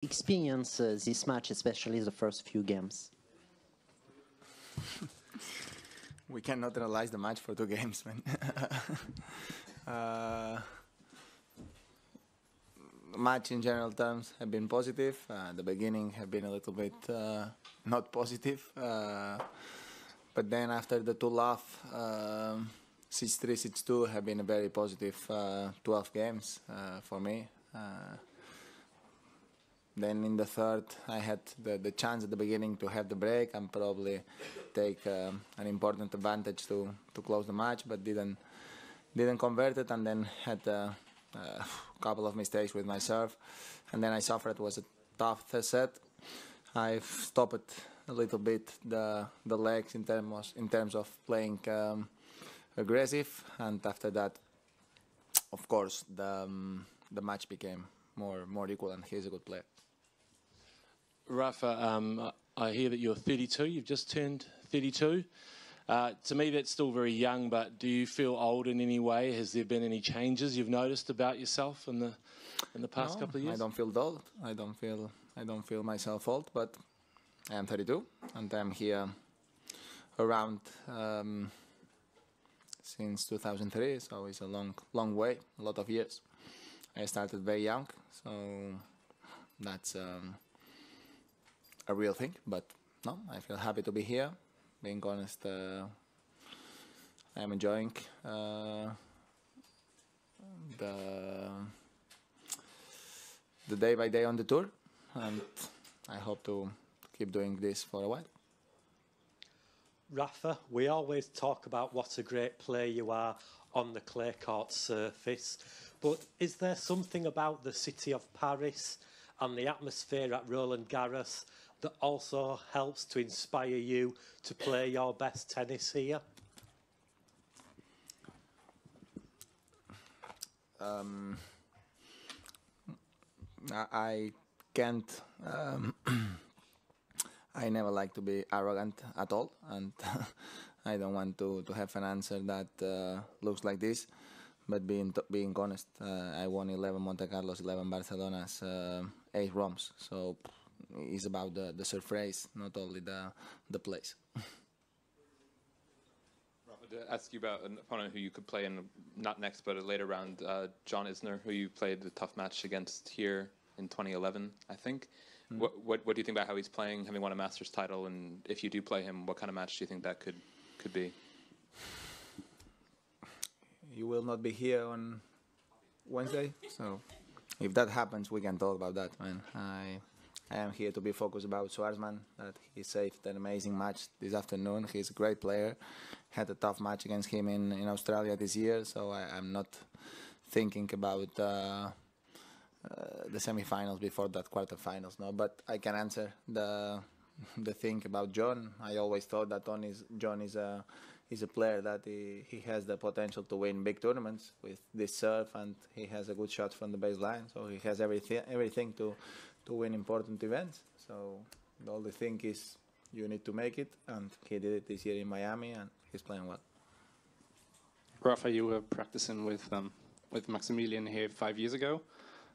experience this match, especially the first few games? We cannot analyze the match for 2 games, man. Match in general terms have been positive. The beginning have been a little bit not positive. But then after the 2 love, 6-3, 6-2 have been a very positive 12 games for me. Then in the third, I had the chance at the beginning to have the break and probably take an important advantage to close the match, but didn't convert it, and then had a couple of mistakes with my serve, and then I suffered. It was a tough third set. I've stopped a little bit the legs in terms of playing aggressive, and after that, of course, the match became more equal, and he's a good player. Rafa, I hear that you're 32. You've just turned 32. To me, that's still very young, but do you feel old in any way? Has there been any changes you've noticed about yourself in the past couple of years? I don't feel old. I don't feel myself old, but I am 32, and I'm here around since 2003, so it's a long way, a lot of years. I started very young, so that's a real thing, but no, I feel happy to be here. Being honest, I am enjoying the day by day on the tour, and I hope to keep doing this for a while. Rafa, we always talk about what a great player you are on the clay court surface, but is there something about the city of Paris and the atmosphere at Roland Garros that also helps to inspire you to play your best tennis here? I can't. I never like to be arrogant at all, and I don't want to have an answer that looks like this. But being honest, I won 11 Monte Carlos, 11 Barcelonas, 8 Roms. So it's about the surface, not only the place. Rafa, to ask you about an opponent who you could play in, not next, but a later round, John Isner, who you played a tough match against here in 2011, I think. What do you think about how he's playing, having won a Masters title, and if you do play him, what kind of match do you think that could be? You will not be here on Wednesday, so if that happens, we can talk about that, man. I am here to be focused about Schwarzman, that he saved an amazing match this afternoon. He's a great player. Had a tough match against him in Australia this year, so I'm not thinking about the semifinals before that quarterfinals, no. But I can answer the thing about John. I always thought that John is a player that he has the potential to win big tournaments with this serve, and he has a good shot from the baseline. So he has everything to win important events. So the only thing is you need to make it, and he did it this year in Miami, and he's playing well. Rafa, you were practicing with Maximilian here 5 years ago,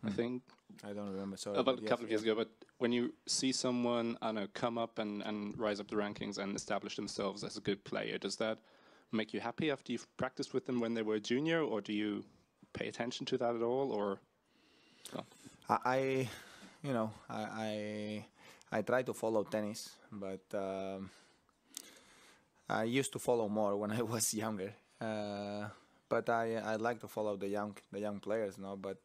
I think. I don't remember, sorry. About a couple of years ago, but when you see someone, I don't know, come up and rise up the rankings and establish themselves as a good player, does that make you happy after you've practiced with them when they were a junior, or do you pay attention to that at all, or? Oh. I try to follow tennis, but I used to follow more when I was younger. But I like to follow the young players, no. But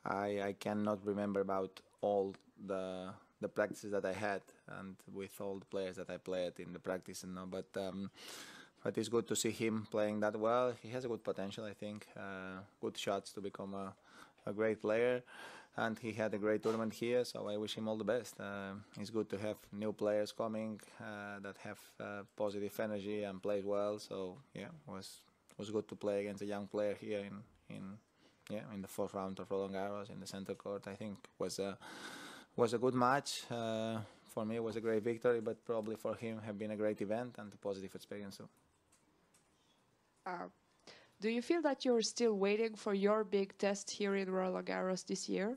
I cannot remember about all the practices that I had and with all the players that I played in the practice, no. But it's good to see him playing that well. He has a good potential, I think. Good shots to become a great player, and he had a great tournament here. So I wish him all the best. It's good to have new players coming that have positive energy and play well. So yeah, was good to play against a young player here in the 4th round of Roland Garros in the center court. I think was a good match. For me, it was a great victory, but probably for him have been a great event and a positive experience too. Do you feel that you're still waiting for your big test here in Roland Garros this year?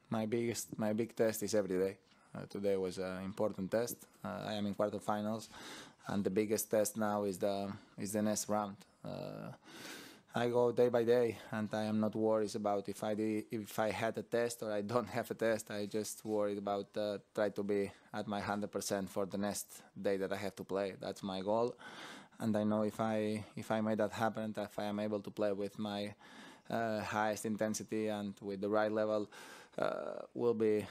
my big test is every day. Today was an important test. I am in quarterfinals, and the biggest test now is the next round. I go day by day, and I am not worried about if I had a test or I don't have a test. I just worried about try to be at my 100% for the next day that I have to play. That's my goal, and I know if I make that happen, if I am able to play with my highest intensity and with the right level, will be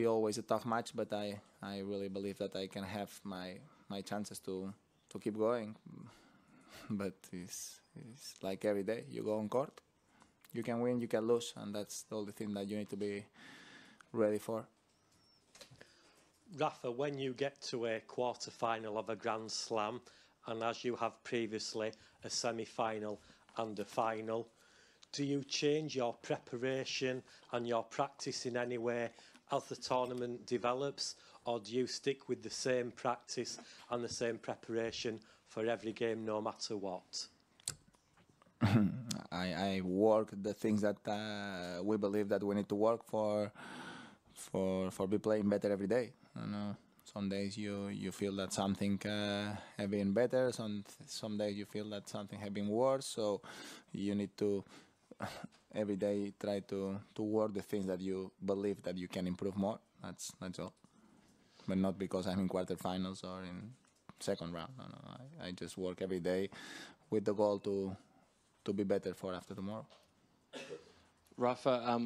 always a tough match. But I really believe that I can have my chances to keep going. But it's like every day you go on court, you can win, you can lose, and that's the only thing that you need to be ready for. Rafa, when you get to a quarter-final of a Grand Slam, and as you have previously, a semi-final and a final, do you change your preparation and your practice in any way as the tournament develops, or do you stick with the same practice and the same preparation for every game, no matter what? I work the things that we believe that we need to work for be playing better every day. You know, some days you feel that something have been better, some days you feel that something have been worse. So you need to every day try to work the things that you believe that you can improve more. That's all. But not because I'm in quarterfinals or in second round. No, I just work every day with the goal to be better for after tomorrow. Rafa,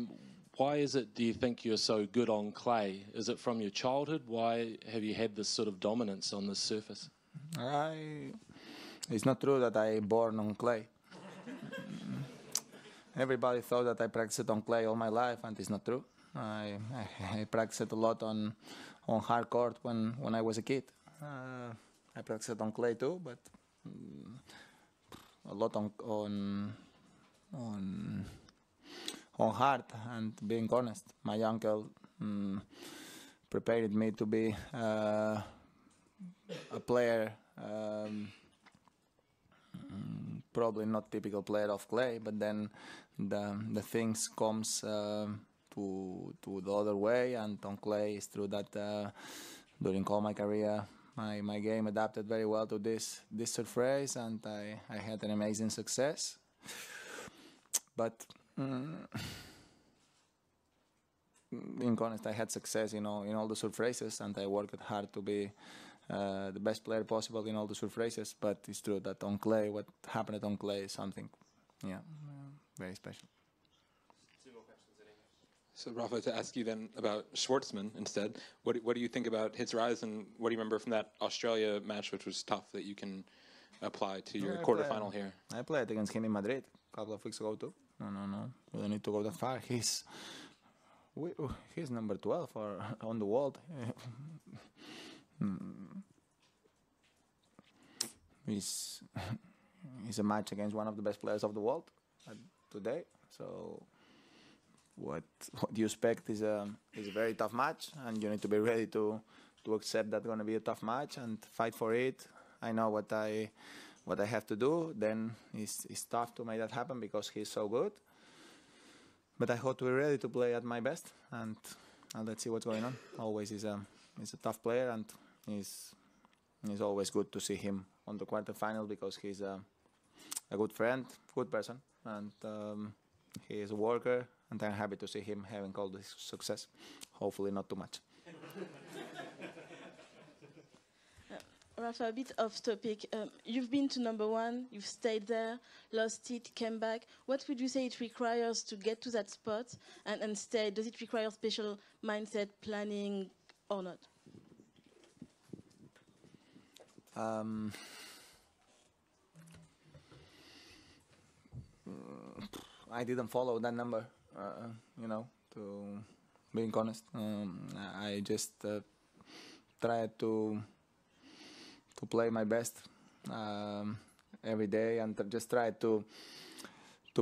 why is it, do you think, you're so good on clay? Is it from your childhood? Why have you had this sort of dominance on this surface? It's not true that I born on clay. Everybody thought that I practiced on clay all my life, and it's not true. I practiced a lot on hard court when I was a kid. I practiced on clay too, but a lot on hard. And being honest, my uncle prepared me to be a player, probably not typical player of clay, but then the things comes to the other way, and on clay it's true that during all my career my game adapted very well to this surface, and I had an amazing success. But being honest, I had success in all the surfaces, and I worked hard to be the best player possible in all the surfaces. But it's true that on clay, what happened on clay is something, very special. So, Rafa, to ask you then about Schwartzman instead, what do you think about his rise, and what do you remember from that Australia match, which was tough, that you can apply to your quarterfinal here? I played against him in Madrid a couple of weeks ago too. No, we don't need to go that far. He's number 12 on the world. He's a match against one of the best players of the world today. So what you expect is a very tough match, and you need to be ready to accept that's going to be a tough match and fight for it. I know what I have to do. Then it's tough to make that happen because he's so good. But I hope to be ready to play at my best, and let's see what's going on. Always he's a tough player, and it's always good to see him on the quarterfinal because he's a good friend, good person, and he is a worker, and I'm happy to see him having all this success. Hopefully not too much. Rafa, a bit off topic. You've been to number one, you've stayed there, lost it, came back. What would you say it requires to get to that spot and stay? Does it require special mindset, planning, or not? I didn't follow that number, to being honest. I just tried to play my best every day, and just try to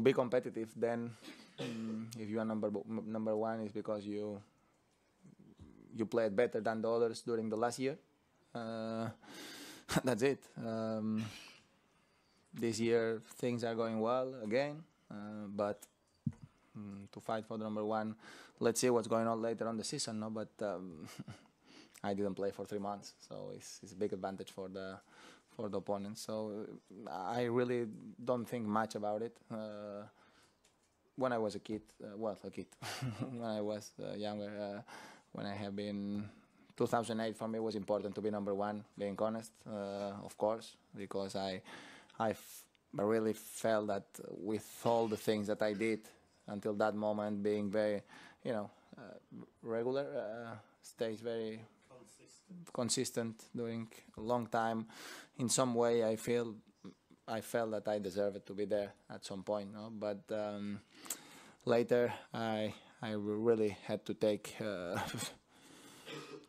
be competitive. Then if you are number one, it's because you played better than the others during the last year. That's it. This year things are going well again, but to fight for the number one. Let's see what's going on later on the season, no? But I didn't play for 3 months, so it's a big advantage for the opponent. So I really don't think much about it. When I was a kid, when I was younger, when I have been 2008 for me was important to be number one, being honest, of course, because I really felt that with all the things that I did until that moment, being very, regular, stays very consistent during a long time. In some way, I felt that I deserved to be there at some point, no? But later, I really had to take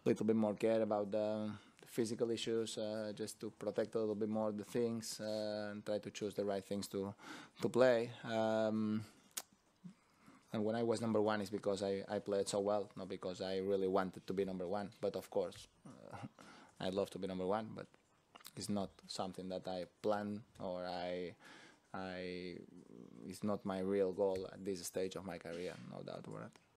little bit more care about the physical issues, just to protect a little bit more the things and try to choose the right things to play. And when I was number one, is because I played so well, not because I really wanted to be number one. But of course, I'd love to be number one, but it's not something that I plan or it's not my real goal at this stage of my career, no doubt about it.